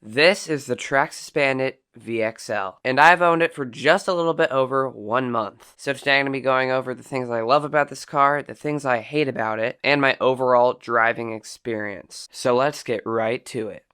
This is the Traxxas Bandit VXL, and I've owned it for just a little bit over 1 month. So today I'm going to be going over the things I love about this car, the things I hate about it, and my overall driving experience. So let's get right to it.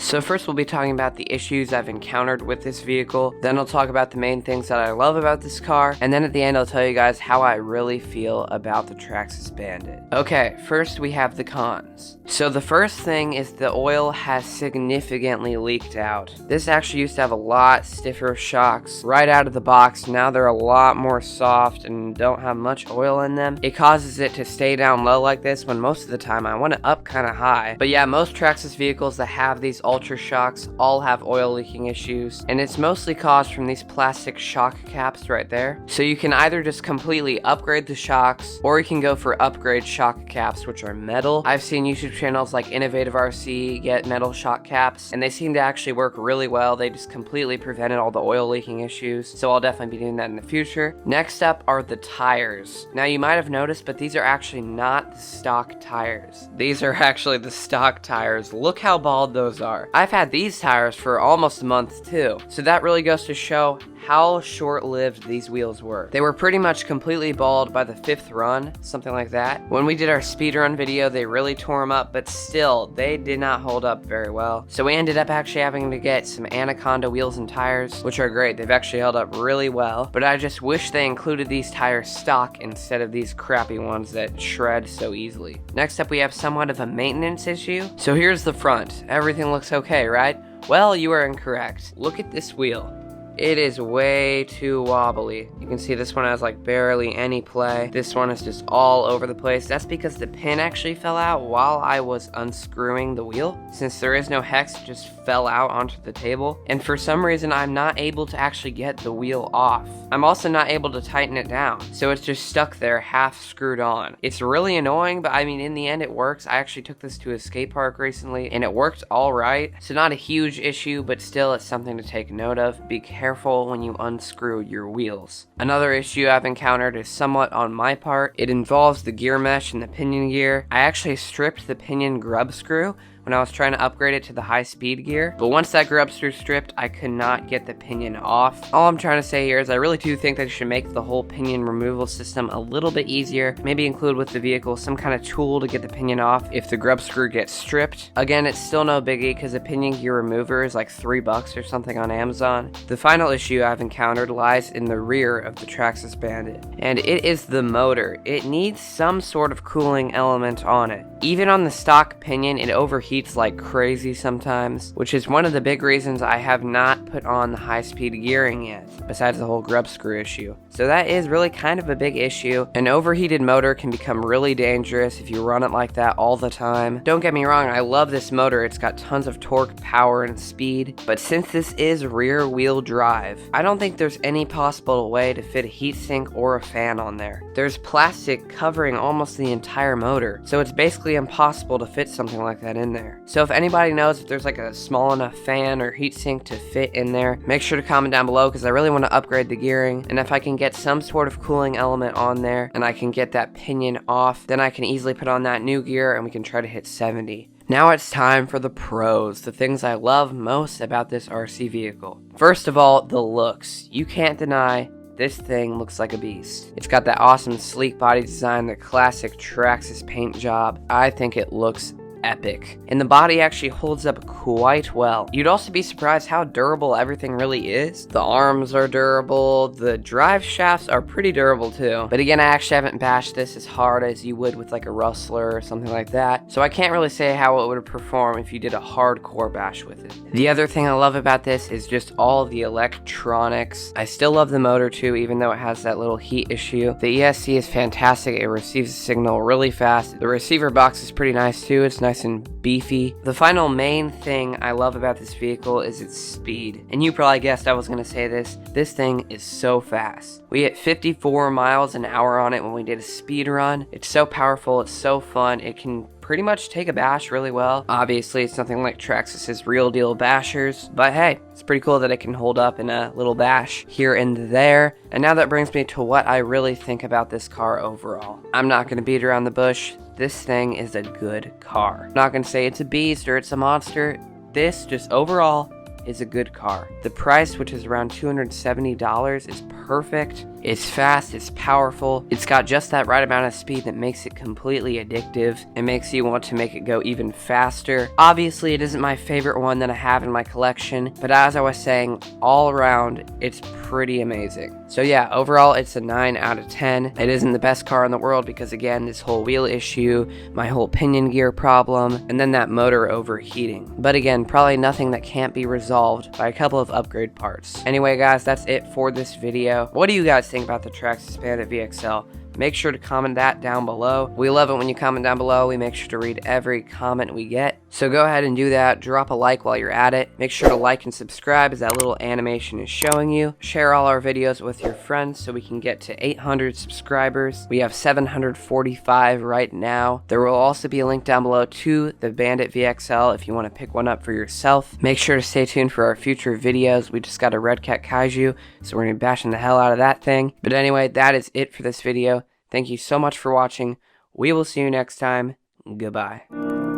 So first we'll be talking about the issues I've encountered with this vehicle, then I'll talk about the main things that I love about this car, and then at the end I'll tell you guys how I really feel about the Traxxas Bandit. Okay, first we have the cons. So the first thing is the oil has significantly leaked out. This actually used to have a lot stiffer shocks right out of the box. Now they're a lot more soft and don't have much oil in them. It causes it to stay down low like this when most of the time I want it up kind of high. But yeah, most Traxxas vehicles that have these Ultra shocks all have oil leaking issues, and it's mostly caused from these plastic shock caps right there. So you can either just completely upgrade the shocks, or you can go for upgrade shock caps, which are metal. I've seen YouTube channels like Innovative RC get metal shock caps, and they seem to actually work really well. They just completely prevented all the oil leaking issues, so I'll definitely be doing that in the future. Next up are the tires. Now you might have noticed, but these are actually not the stock tires. These are actually the stock tires. Look how bald those are. I've had these tires for almost a month too, so that really goes to show how short-lived these wheels were. They were pretty much completely bald by the 5th run, something like that. When we did our speed run video, they really tore them up, but still, they did not hold up very well. So we ended up actually having to get some Anaconda wheels and tires, which are great. They've actually held up really well, but I just wish they included these tires stock instead of these crappy ones that shred so easily. Next up, we have somewhat of a maintenance issue. So here's the front. Everything looks okay, right? Well, you are incorrect. Look at this wheel. It is way too wobbly. You can see this one has like barely any play. This one is just all over the place. That's because the pin actually fell out while I was unscrewing the wheel. Since there is no hex, it just fell out onto the table. And for some reason, I'm not able to actually get the wheel off. I'm also not able to tighten it down. So it's just stuck there, half screwed on. It's really annoying, but I mean, in the end, it works. I actually took this to a skate park recently, and it worked all right. So not a huge issue, but still, it's something to take note of. Be careful when you unscrew your wheels. Another issue I've encountered is somewhat on my part. It involves the gear mesh and the pinion gear. I actually stripped the pinion grub screw when I was trying to upgrade it to the high speed gear, but once that grub screw stripped, I could not get the pinion off. All I'm trying to say here is I really do think that you should make the whole pinion removal system a little bit easier. Maybe include with the vehicle some kind of tool to get the pinion off if the grub screw gets stripped. Again, it's still no biggie because a pinion gear remover is like $3 or something on Amazon. The final issue I've encountered lies in the rear of the Traxxas Bandit, and it is the motor. It needs some sort of cooling element on it. Even on the stock pinion, it overheats like crazy sometimes, which is one of the big reasons I have not put on the high-speed gearing yet, besides the whole grub screw issue. So that is really kind of a big issue. An overheated motor can become really dangerous if you run it like that all the time. Don't get me wrong, I love this motor. It's got tons of torque, power, and speed, but since this is rear-wheel drive, I don't think there's any possible way to fit a heatsink or a fan on there. There's plastic covering almost the entire motor, so it's basically impossible to fit something like that in there. So if anybody knows if there's like a small enough fan or heatsink to fit in there, make sure to comment down below because I really want to upgrade the gearing, and if I can get some sort of cooling element on there and I can get that pinion off, then I can easily put on that new gear and we can try to hit 70. Now it's time for the pros, the things I love most about this RC vehicle. First of all, the looks. You can't deny this thing looks like a beast. It's got that awesome sleek body design, the classic Traxxas paint job. I think it looks epic, and the body actually holds up quite well. You'd also be surprised how durable everything really is. The arms are durable, the drive shafts are pretty durable too, but again, I actually haven't bashed this as hard as you would with like a Rustler or something like that, so I can't really say how it would perform if you did a hardcore bash with it. The other thing I love about this is just all the electronics. I still love the motor too, even though it has that little heat issue. The ESC is fantastic. It receives the signal really fast. The receiver box is pretty nice too. It's nice nice and beefy. The final main thing I love about this vehicle is its speed. And you probably guessed I was going to say this. This thing is so fast. We hit 54 miles an hour on it when we did a speed run. It's so powerful, it's so fun, it can pretty much take a bash really well. Obviously, it's nothing like Traxxas' real deal bashers, but hey, it's pretty cool that it can hold up in a little bash here and there. And now that brings me to what I really think about this car overall. I'm not going to beat around the bush. This thing is a good car. I'm not going to say it's a beast or it's a monster. This, just overall, is a good car. The price, which is around $270, is perfect. It's fast, it's powerful, it's got just that right amount of speed that makes it completely addictive. It makes you want to make it go even faster. Obviously, it isn't my favorite one that I have in my collection, but as I was saying, all around, it's pretty amazing. So yeah, overall, it's a 9 out of 10. It isn't the best car in the world because, again, this whole wheel issue, my whole pinion gear problem, and then that motor overheating. But again, probably nothing that can't be resolved by a couple of upgrade parts. Anyway, guys, that's it for this video. What do you guys think about the Traxxas Bandit VXL? Make sure to comment that down below. We love it when you comment down below. We make sure to read every comment we get. So go ahead and do that. Drop a like while you're at it. Make sure to like and subscribe as that little animation is showing you. Share all our videos with your friends so we can get to 800 subscribers. We have 745 right now. There will also be a link down below to the Bandit VXL if you want to pick one up for yourself. Make sure to stay tuned for our future videos. We just got a Red Cat Kaiju, so we're going to be bashing the hell out of that thing. But anyway, that is it for this video. Thank you so much for watching. We will see you next time. Goodbye.